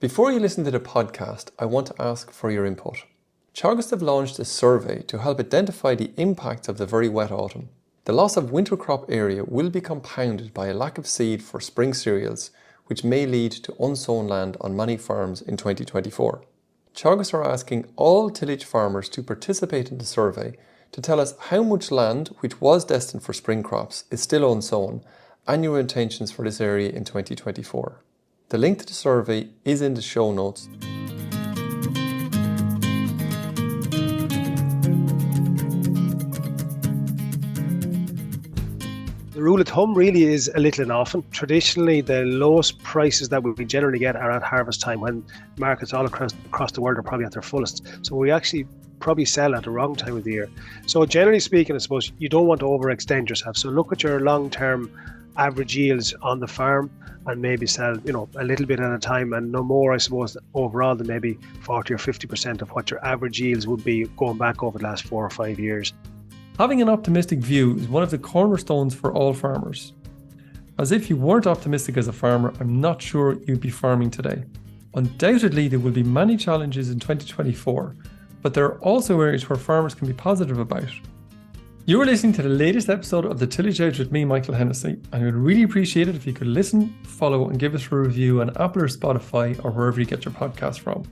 Before you listen to the podcast, I want to ask for your input. Teagasc have launched a survey to help identify the impacts of the very wet autumn. The loss of winter crop area will be compounded by a lack of seed for spring cereals, which may lead to unsown land on many farms in 2024. Teagasc are asking all tillage farmers to participate in the survey to tell us how much land which was destined for spring crops is still unsown and your intentions for this area in 2024. The link to the survey is in the show notes. The rule of thumb really is a little and often. Traditionally, the lowest prices that we generally get are at harvest time when markets all across the world are probably at their fullest. So we actually probably sell at the wrong time of the year. So generally speaking, I suppose you don't want to overextend yourself. So look at your long-term average yields on the farm and maybe sell, a little bit at a time and no more, I suppose, overall than maybe 40 or 50% of what your average yields would be going back over the last 4 or 5 years. Having an optimistic view is one of the cornerstones for all farmers. As if you weren't optimistic as a farmer, I'm not sure you'd be farming today. Undoubtedly, there will be many challenges in 2024, but there are also areas where farmers can be positive about. You are listening to the latest episode of the Tillage Edge with me, Michael Hennessy, and I would really appreciate it if you could listen, follow, and give us a review on Apple or Spotify or wherever you get your podcast from.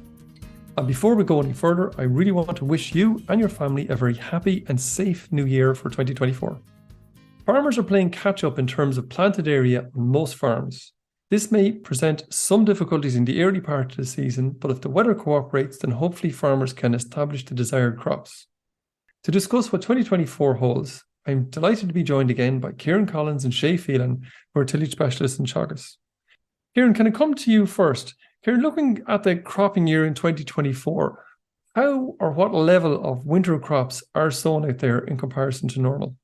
And before we go any further, I really want to wish you and your family a very happy and safe new year for 2024. Farmers are playing catch up in terms of planted area on most farms. This may present some difficulties in the early part of the season, but if the weather cooperates, then hopefully farmers can establish the desired crops. To discuss what 2024 holds, I'm delighted to be joined again by Ciaran Collins and Shay Phelan, who are tillage specialists in Teagasc. Ciaran, can I come to you first? Ciaran, looking at the cropping year in 2024, how or what level of winter crops are sown out there in comparison to normal?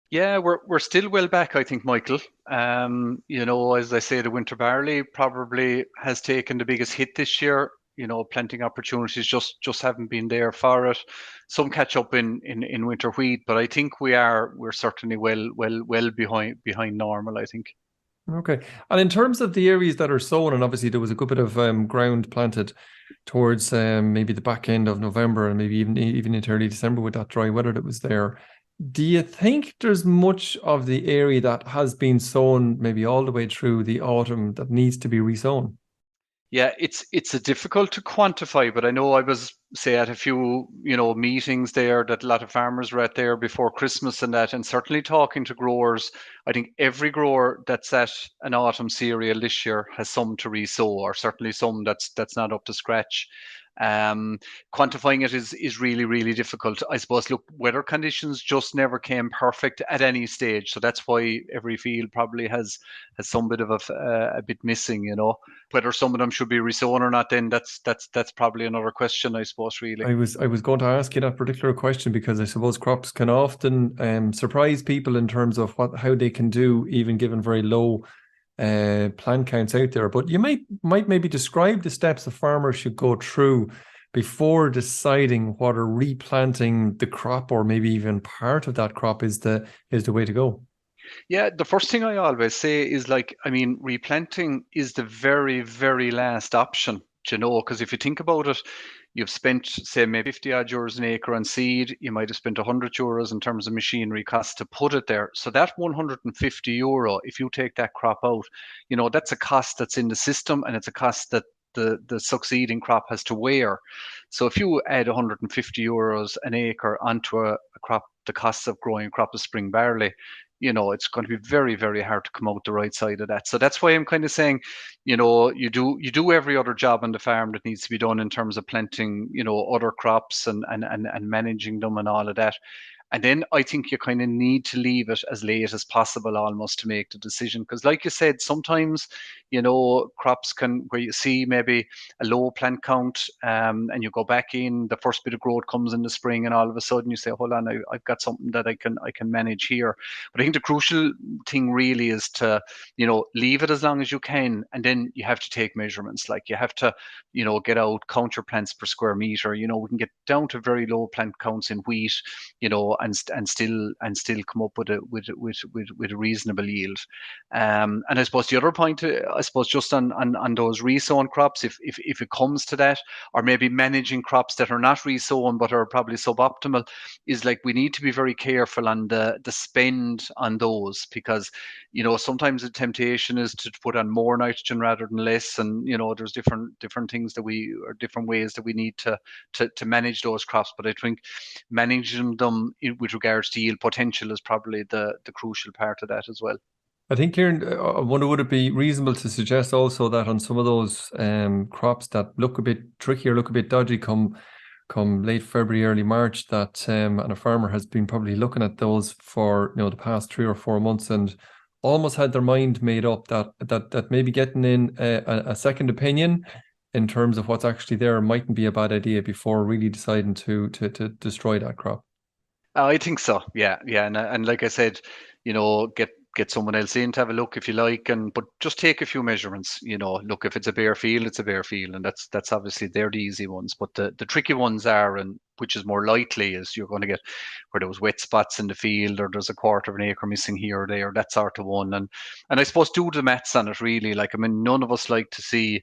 Yeah, we're still well back, I think, Michael. As I say, the winter barley probably has taken the biggest hit this year. Planting opportunities just haven't been there for it. Some catch up in winter wheat, but I think we're certainly well behind normal, I think. Okay. And in terms of the areas that are sown, and obviously there was a good bit of ground planted towards maybe the back end of November and maybe even into early December with that dry weather that was there. Do you think there's much of the area that has been sown maybe all the way through the autumn that needs to be resown? Yeah, it's a difficult to quantify, but I know I was, say, at a few, meetings there that a lot of farmers were at there before Christmas and that, and certainly talking to growers. I think every grower that's at an autumn cereal this year has some to resow, or certainly some that's not up to scratch. Quantifying it is really, really difficult. I suppose, look, weather conditions just never came perfect at any stage. So that's why every field probably has some bit of a bit missing, Whether some of them should be resown or not, then that's probably another question, I suppose, really. I was going to ask you that particular question because I suppose crops can often surprise people in terms of how they can do, even given very low plant counts out there. But you might maybe describe the steps a farmer should go through before deciding whether replanting the crop or maybe even part of that crop is the way to go. Yeah, the first thing I always say is replanting is the very, very last option, because if you think about it, you've spent, say, maybe 50 odd euros an acre on seed. You might have spent 100 euros in terms of machinery costs to put it there. So that 150 euro, if you take that crop out, that's a cost that's in the system, and it's a cost that the succeeding crop has to wear. So if you add 150 euros an acre onto a crop, the costs of growing a crop of spring barley, it's going to be very, very hard to come out the right side of that. So that's why I'm kind of saying, you do every other job on the farm that needs to be done in terms of planting, other crops and managing them and all of that. And then I think you kind of need to leave it as late as possible almost to make the decision. Because like you said, sometimes, crops where you see maybe a low plant count and you go back in, the first bit of growth comes in the spring and all of a sudden you say, hold on, I've got something that I can manage here. But I think the crucial thing really is to, leave it as long as you can. And then you have to take measurements. Like you have to, get out, count your plants per square meter. We can get down to very low plant counts in wheat, and still come up with a reasonable yield. And I suppose the other point, suppose just on those resown crops, if it comes to that, or maybe managing crops that are not resown but are probably suboptimal, is like we need to be very careful on the spend on those, because sometimes the temptation is to put on more nitrogen rather than less, and there's different things or different ways that we need to manage those crops. But I think managing them with regards to yield potential is probably the crucial part of that as well. I think, Ciaran, I wonder, would it be reasonable to suggest also that on some of those crops that look a bit tricky or look a bit dodgy come late February, early March, that and a farmer has been probably looking at those for the past 3 or 4 months and almost had their mind made up that maybe getting in a second opinion in terms of what's actually there mightn't be a bad idea before really deciding to destroy that crop? I think so. Yeah. And like I said, get someone else in to have a look if you like, but just take a few measurements. Look, if it's a bare field, it's a bare field, and that's obviously they're the easy ones. But the tricky ones are, and which is more likely, is you're going to get where there was wet spots in the field, or there's a quarter of an acre missing here or there, that sort of one. And I suppose do the maths on it really. Like, I mean, none of us like to see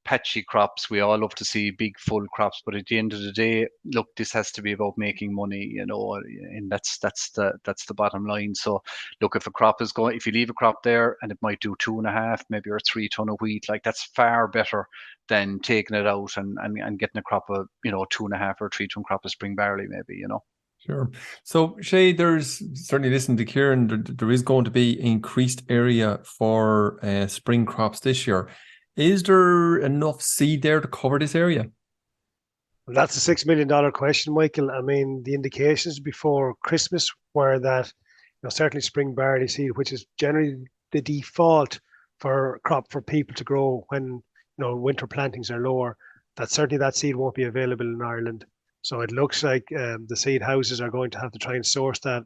patchy crops. We all love to see big full crops, but at the end of the day, look, this has to be about making money, and that's the bottom line. So look, if you leave a crop there and it might do 2.5, maybe, or 3 ton of wheat, like that's far better than taking it out and getting a crop of 2.5 or 3 ton crop of spring barley, maybe. Sure. So, Shay, there's certainly, listening to Ciaran, there is going to be increased area for spring crops this year. Is there enough seed there to cover this area? Well, that's a $6 million question, Michael. I mean, the indications before Christmas were that certainly spring barley seed, which is generally the default for crop for people to grow when winter plantings are lower, that certainly that seed won't be available in Ireland. So it looks like the seed houses are going to have to try and source that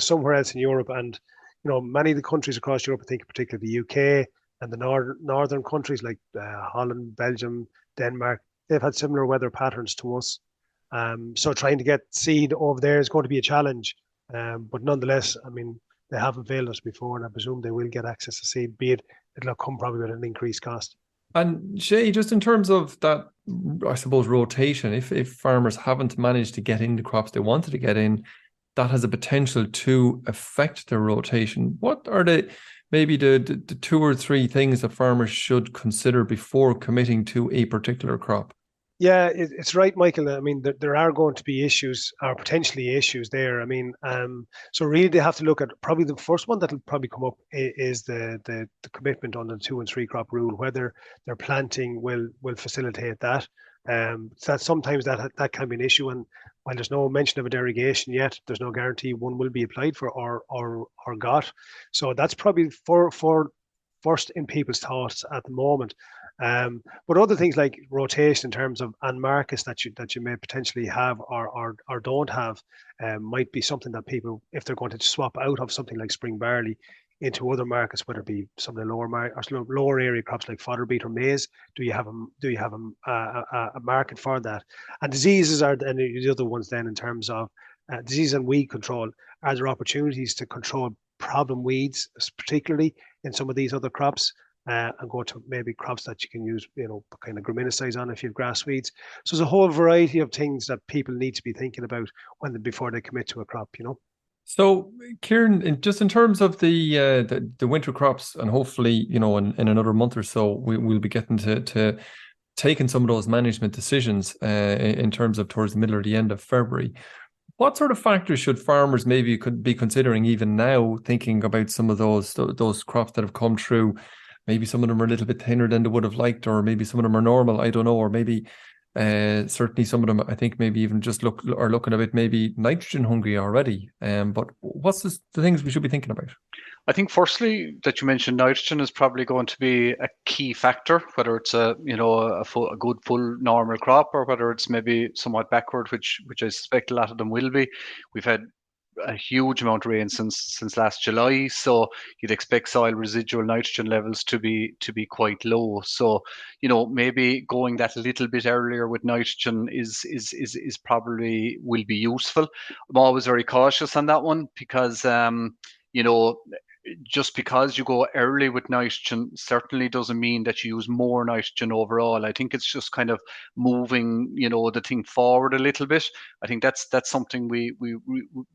somewhere else in Europe. And many of the countries across Europe, I think particularly the UK and the northern countries like Holland, Belgium, Denmark, they've had similar weather patterns to us. So trying to get seed over there is going to be a challenge. But nonetheless, I mean, they haven't failed us before, and I presume they will get access to seed, be it'll come probably with an increased cost. And Shay, just in terms of that, I suppose, rotation, if farmers haven't managed to get in the crops they wanted to get in, that has a potential to affect their rotation. What are maybe the 2 or 3 things that farmers should consider before committing to a particular crop? Yeah, it's right, Michael. I mean, there are going to be issues, or potentially issues there. I mean, so really they have to look at, probably the first one that'll probably come up is the commitment on the 2 and 3 crop rule, whether their planting will facilitate that. So that sometimes that can be an issue, and while there's no mention of a derogation yet, there's no guarantee one will be applied for or got. So that's probably for first in people's thoughts at the moment. But other things like rotation in terms of and markets that you may potentially have or don't have might be something that people, if they're going to swap out of something like spring barley into other markets, whether it be some of the lower area crops like fodder beet or maize, do you have a market for that? And diseases are and the other ones then in terms of disease and weed control. Are there opportunities to control problem weeds, particularly in some of these other crops? And go to maybe crops that you can use, kind of graminicides on if you have grass weeds. So there's a whole variety of things that people need to be thinking about before they commit to a crop. So, Ciaran, just in terms of the winter crops, and hopefully, in another month or so, we'll be getting to taking some of those management decisions in terms of towards the middle or the end of February. What sort of factors should farmers maybe could be considering even now, thinking about some of those crops that have come through? Maybe some of them are a little bit thinner than they would have liked, or maybe some of them are normal, I don't know, or maybe certainly some of them, I think, maybe even just are looking a bit maybe nitrogen hungry already. But what's the things we should be thinking about? I think firstly that you mentioned nitrogen is probably going to be a key factor, whether it's a good full normal crop or whether it's maybe somewhat backward, which I suspect a lot of them will be. We've had a huge amount of rain since last July, so you'd expect soil residual nitrogen levels to be quite low. So maybe going that a little bit earlier with nitrogen is probably will be useful. I'm always very cautious on that one because just because you go early with nitrogen certainly doesn't mean that you use more nitrogen overall. I think it's just kind of moving, the thing forward a little bit. I think that's something we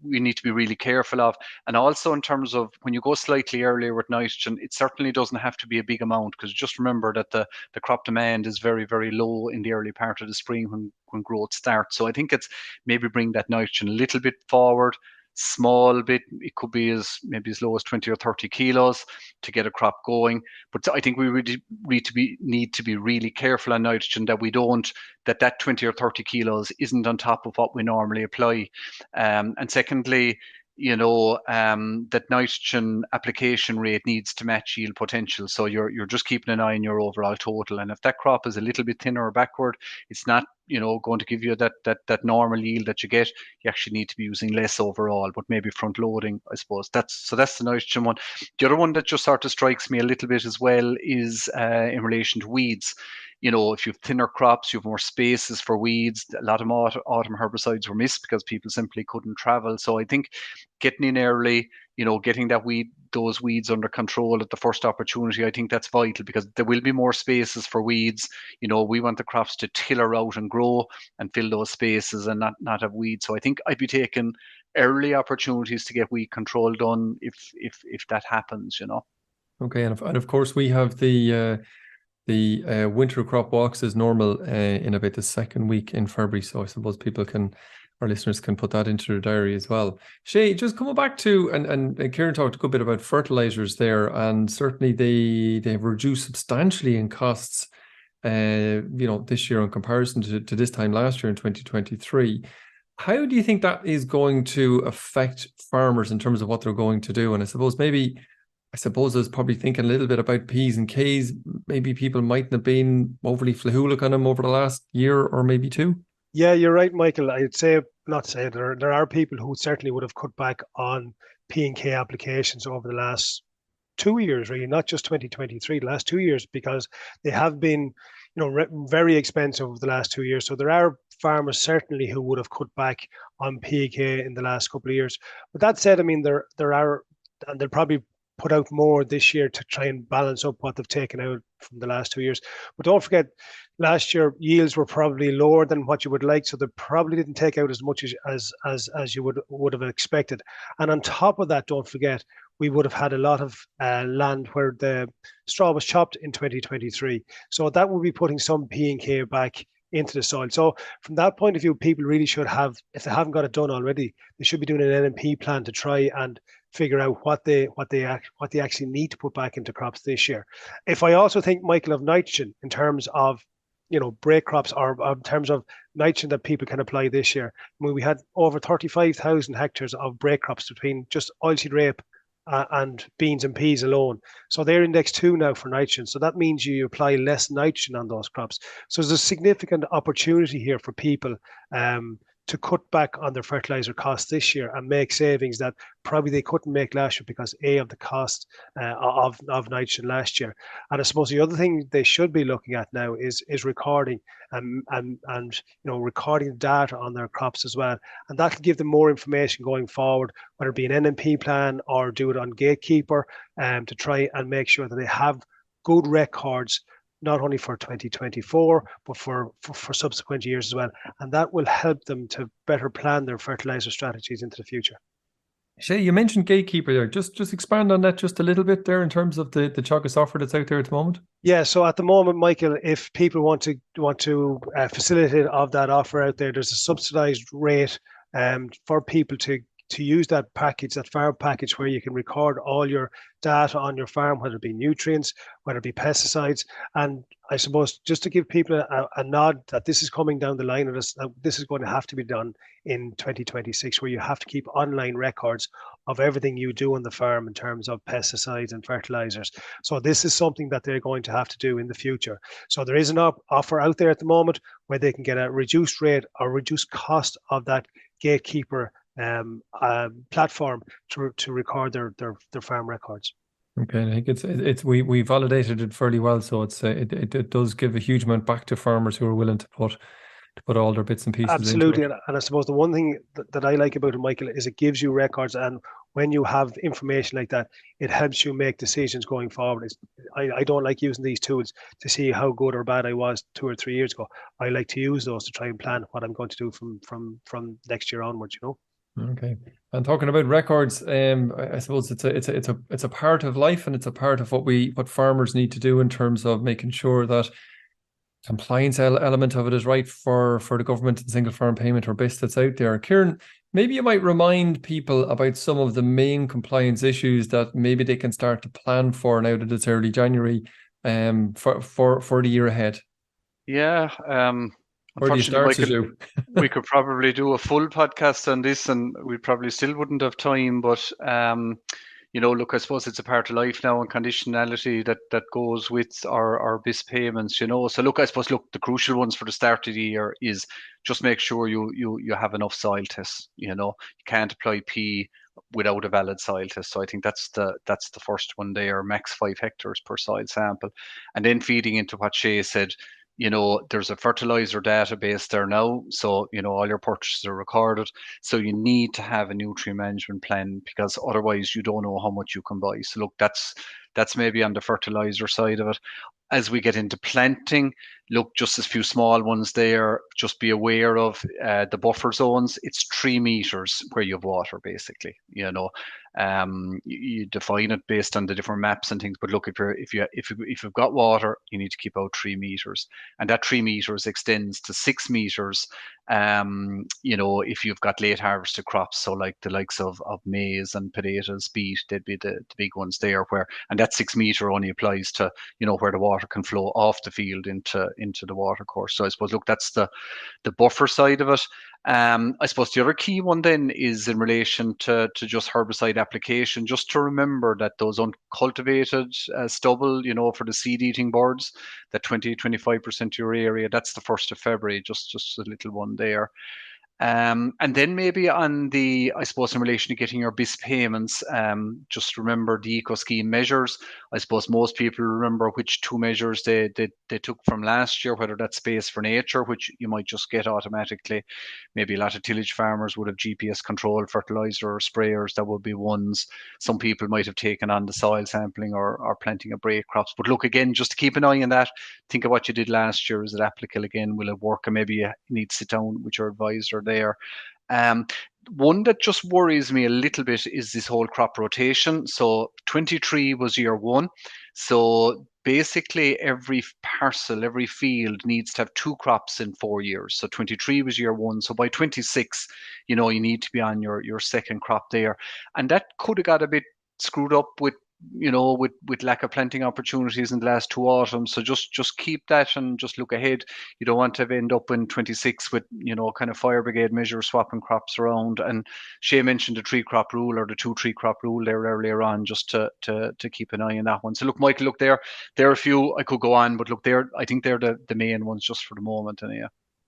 need to be really careful of. And also in terms of when you go slightly earlier with nitrogen, it certainly doesn't have to be a big amount, because just remember that the crop demand is very, very low in the early part of the spring when growth starts. So I think it's maybe bring that nitrogen a little bit forward, small bit. It could be maybe as low as 20 or 30 kilos to get a crop going. But I think we really need to be really careful on nitrogen, that 20 or 30 kilos isn't on top of what we normally apply. And secondly, that nitrogen application rate needs to match yield potential. So you're just keeping an eye on your overall total. And if that crop is a little bit thinner or backward, it's not, going to give you that normal yield that you get. You actually need to be using less overall, but maybe front loading, I suppose. That's the nitrogen one. The other one that just sort of strikes me a little bit as well is in relation to weeds. If you have thinner crops, you have more spaces for weeds. A lot of autumn herbicides were missed because people simply couldn't travel. So I think getting in early, getting those weeds under control at the first opportunity, I think that's vital, because there will be more spaces for weeds. We want the crops to tiller out and grow and fill those spaces and not have weeds. So I think I'd be taking early opportunities to get weed control done if that happens. Okay, and of course we have the winter crop walks as normal in about the second week in February. So I suppose our listeners can put that into their diary as well. Shay, just coming back to, and Ciaran talked a good bit about fertilizers there, and certainly they have reduced substantially in costs, this year in comparison to this time last year in 2023. How do you think that is going to affect farmers in terms of what they're going to do? And I suppose I was probably thinking a little bit about P's and K's. Maybe people mightn't have been overly flahoolic on them over the last year or maybe two. Yeah, you're right, Michael. I'd say, not say, there are people who certainly would have cut back on P and K applications over the last 2 years, really, not just 2023, the last 2 years, because they have been, very expensive over the last 2 years. So there are farmers certainly who would have cut back on P and K in the last couple of years. But that said, I mean, there are, and they'll probably put out more this year to try and balance up what they've taken out from the last 2 years. But don't forget, last year yields were probably lower than what you would like, so they probably didn't take out as much as you would have expected. And on top of that, don't forget, we would have had a lot of land where the straw was chopped in 2023. So that would be putting some P and K back into the soil. So from that point of view, people really should have, if they haven't got it done already, they should be doing an NMP plan to try and figure out what they actually need to put back into crops this year. If I also think, Michael, of nitrogen in terms of break crops, or in terms of nitrogen that people can apply this year. I mean, we had over 35,000 hectares of break crops between just oilseed rape and beans and peas alone. So they're index 2 now for nitrogen. So that means you apply less nitrogen on those crops. So there's a significant opportunity here for people to cut back on their fertilizer costs this year and make savings that probably they couldn't make last year because of the cost of nitrogen last year. And I suppose the other thing they should be looking at now is recording and recording data on their crops as well. And that will give them more information going forward, whether it be an NMP plan or do it on Gatekeeper, to try and make sure that they have good records, not only for 2024, but for subsequent years as well. And that will help them to better plan their fertilizer strategies into the future. Shay, you mentioned Gatekeeper there. Just expand on that just a little bit there in terms of the Teagasc offer that's out there at the moment. Yeah, so at the moment, Michael, if people want to facilitate of that offer out there, there's a subsidized rate for people to use that package, that farm package, where you can record all your data on your farm, whether it be nutrients, whether it be pesticides. And I suppose just to give people a nod that this is coming down the line of this is going to have to be done in 2026, where you have to keep online records of everything you do on the farm in terms of pesticides and fertilizers. So this is something that they're going to have to do in the future. So there is an offer out there at the moment where they can get a reduced rate or reduced cost of that Gatekeeper platform to record their farm records. Okay, I think we validated it fairly well, so it does give a huge amount back to farmers who are willing to put to put all their bits and pieces into Absolutely. it. And I suppose the one thing that I like about it, Michael, is it gives you records. And when you have information like that, it helps you make decisions going forward. I don't like using these tools to see how good or bad I was 2 or 3 years ago. I like to use those to try and plan what I'm going to do from next year onwards, you know. Okay. And talking about records, I suppose it's a part of life, and it's a part of what farmers need to do in terms of making sure that compliance element of it is right for the government and single farm payment or BIS that's out there. Ciaran, maybe you might remind people about some of the main compliance issues that maybe they can start to plan for now that it's early January, for the year ahead. Yeah. Where do you Unfortunately, start, Michael, Shay? we could probably do a full podcast on this, and we probably still wouldn't have time. But look, I suppose it's a part of life now, and conditionality that goes with our BIS payments. So look, I suppose the crucial ones for the start of the year is just make sure you have enough soil tests. You can't apply P without a valid soil test. So I think that's the first one there, max 5 hectares per soil sample, and then feeding into what Shay said. There's a fertilizer database there now. So, all your purchases are recorded. So you need to have a nutrient management plan, because otherwise you don't know how much you can buy. So look, that's maybe on the fertilizer side of it. As we get into planting, look, just a few small ones there. Just be aware of the buffer zones. It's 3 meters where you have water, basically. You define it based on the different maps and things. But look, if you've got water, you need to keep out 3 meters, and that 3 meters extends to 6 meters. If you've got late harvested crops, so like the likes of maize and potatoes, beet, they'd be the big ones there. And that 6 meter only applies to where the water can flow off the field into the water course. So I suppose, look, that's the buffer side of it. I suppose the other key one then is in relation to just herbicide application. Just to remember that those uncultivated stubble, for the seed eating birds, that 20-25% of your area, that's the 1st of February, just a little one there. And then maybe I suppose in relation to getting your BIS payments, just remember the eco scheme measures. I suppose most people remember which 2 measures they took from last year, whether that's Space for Nature, which you might just get automatically. Maybe a lot of tillage farmers would have GPS controlled fertilizer or sprayers. That would be ones. Some people might have taken on the soil sampling or planting of break crops. But look, again, just to keep an eye on that, think of what you did last year. Is it applicable again? Will it work? And maybe you need to sit down with your advisor there. One that just worries me a little bit is this whole crop rotation. So 23 was year 1. So basically every parcel, every field needs to have 2 crops in 4 years. So 23 was year 1. So by 26, you need to be on your 2nd crop there. And that could have got a bit screwed up with lack of planting opportunities in the last 2 autumns. So just keep that and just look ahead. You don't want to end up in 26 with, kind of fire brigade measures, swapping crops around. And Shay mentioned the 3-crop rule, or the 2-3-crop rule there earlier on, just to keep an eye on that one. So look, Michael, look, there are a few I could go on, but look, I think they're the main ones just for the moment. And yeah.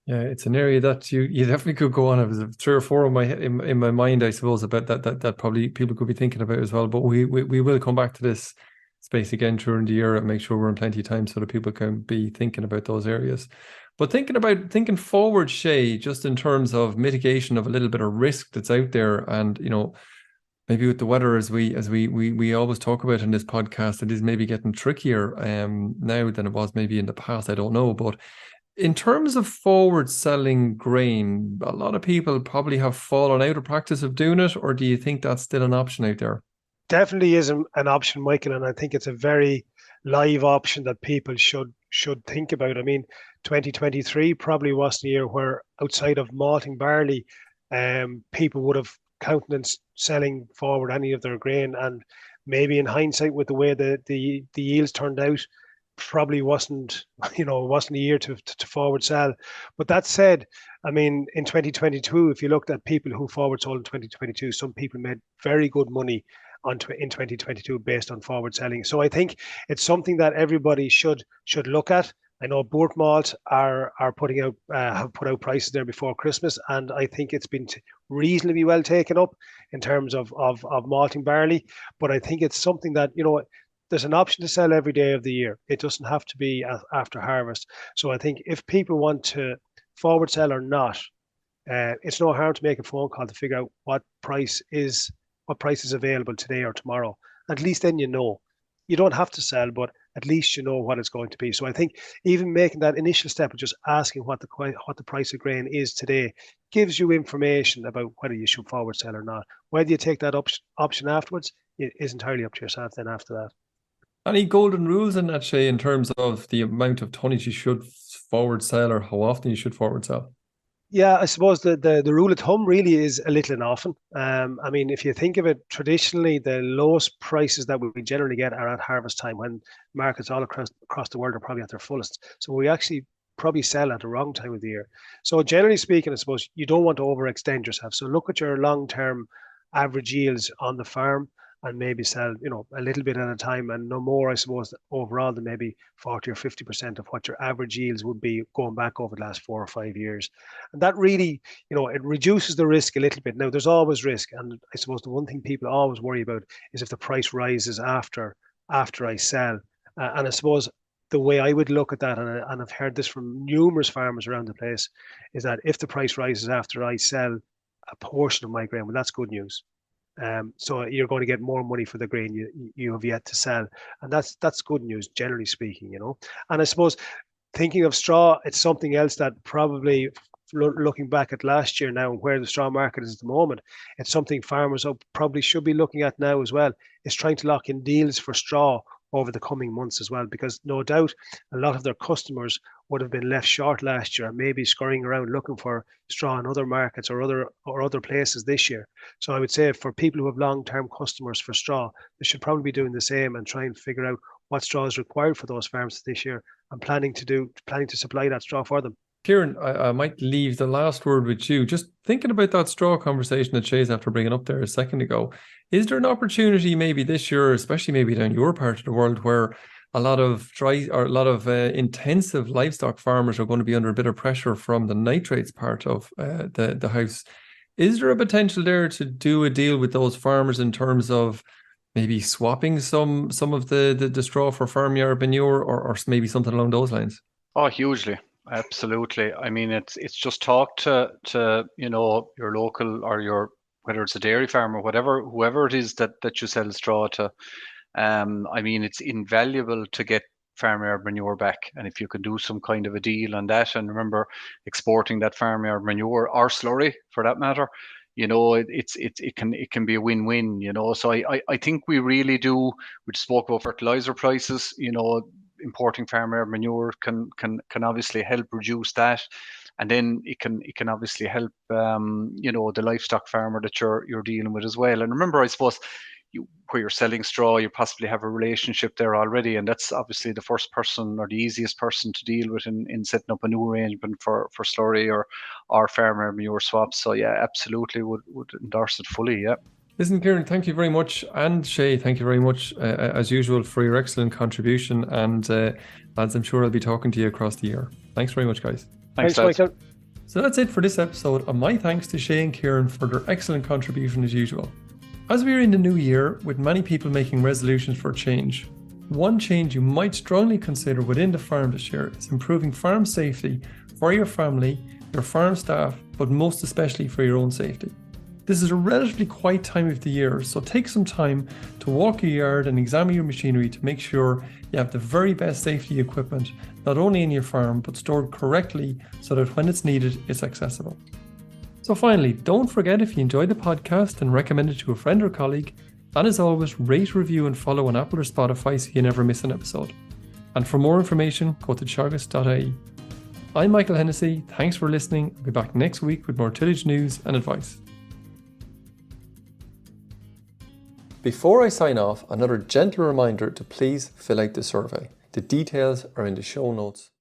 Yeah, it's an area that you definitely could go on. It was 3 or 4 in my mind, I suppose, about that probably people could be thinking about as well. But we will come back to this space again during the year and make sure we're in plenty of time so that people can be thinking about those areas. But thinking forward, Shay, just in terms of mitigation of a little bit of risk that's out there, and maybe with the weather, as we always talk about in this podcast, it is maybe getting trickier now than it was maybe in the past. I don't know, but in terms of forward selling grain, a lot of people probably have fallen out of practice of doing it, or do you think that's still an option out there? Definitely is an option, Michael, and I think it's a very live option that people should think about. I mean, 2023 probably wasn't a year where, outside of malting barley, people would have countenanced selling forward any of their grain, and maybe in hindsight, with the way the yields turned out, probably wasn't a year to forward sell. But that said, I mean, in 2022, if you looked at people who forward sold in 2022, some people made very good money in 2022 based on forward selling. So I think it's something that everybody should look at. I know Boort Malt are putting out have put out prices there before Christmas, and I think it's been reasonably well taken up in terms of malting barley. But I think it's something that there's an option to sell every day of the year. It doesn't have to be after harvest. So I think if people want to forward sell or not, it's no harm to make a phone call to figure out what price is available today or tomorrow. At least then you know. You don't have to sell, but at least you know what it's going to be. So I think even making that initial step of just asking what the price of grain is today gives you information about whether you should forward sell or not. Whether you take that option afterwards, it is entirely up to yourself then after that. Any golden rules in that, Shay, in terms of the amount of tonnage you should forward sell or how often you should forward sell? Yeah, I suppose the rule of thumb really is a little and often. I mean, if you think of it, traditionally, the lowest prices that we generally get are at harvest time when markets all across the world are probably at their fullest. So we actually probably sell at the wrong time of the year. So generally speaking, I suppose you don't want to overextend yourself. So look at your long-term average yields on the farm and maybe sell, a little bit at a time and no more, I suppose, overall than maybe 40 or 50% of what your average yields would be going back over the last 4 or 5 years. And that really, it reduces the risk a little bit. Now, there's always risk. And I suppose the one thing people always worry about is if the price rises after I sell. And I suppose the way I would look at that, and I've heard this from numerous farmers around the place, is that if the price rises after I sell a portion of my grain, well, that's good news. So you're going to get more money for the grain you have yet to sell, and that's good news, generally speaking, And I suppose thinking of straw, it's something else that probably looking back at last year now and where the straw market is at the moment, it's something farmers probably should be looking at now as well. Is trying to lock in deals for straw over the coming months as well, because no doubt a lot of their customers would have been left short last year, maybe scurrying around looking for straw in other markets or other places this year. So I would say for people who have long-term customers for straw, they should probably be doing the same and try and figure out what straw is required for those farms this year and planning to supply that straw for them. Ciaran, I might leave the last word with you. Just thinking about that straw conversation that Shay's after bringing up there a second ago, is there an opportunity maybe this year, especially maybe down your part of the world, where a lot of intensive livestock farmers are going to be under a bit of pressure from the nitrates part of the house? Is there a potential there to do a deal with those farmers in terms of maybe swapping some of the straw for farmyard manure or maybe something along those lines? Oh, hugely. Absolutely. I mean, it's just talk to your local or whether it's a dairy farm or whoever it is that you sell straw to. I mean, it's invaluable to get farmyard manure back, and if you can do some kind of a deal on that, and remember exporting that farmyard manure or slurry for that matter, it can be a win-win. So I think we really do. We spoke about fertilizer prices. Importing farmyard manure can obviously help reduce that, and then it can obviously help the livestock farmer that you're dealing with as well. And remember, I suppose where you're selling straw, you possibly have a relationship there already, and that's obviously the first person or the easiest person to deal with in setting up a new arrangement for slurry or farmyard manure swaps. So yeah, absolutely would endorse it fully. Yeah. Listen, Ciaran, thank you very much. And Shay, thank you very much, as usual, for your excellent contribution. And lads, I'm sure I'll be talking to you across the year. Thanks very much, guys. Thanks Michael. So that's it for this episode. And my thanks to Shay and Ciaran for their excellent contribution as usual. As we are in the new year, with many people making resolutions for change, one change you might strongly consider within the farm this year is improving farm safety for your family, your farm staff, but most especially for your own safety. This is a relatively quiet time of the year, so take some time to walk your yard and examine your machinery to make sure you have the very best safety equipment, not only in your farm, but stored correctly so that when it's needed, it's accessible. So finally, don't forget, if you enjoyed the podcast, and recommend it to a friend or colleague. And as always, rate, review and follow on Apple or Spotify so you never miss an episode. And for more information, go to teagasc.ie. I'm Michael Hennessy. Thanks for listening. I'll be back next week with more tillage news and advice. Before I sign off, another gentle reminder to please fill out the survey. The details are in the show notes.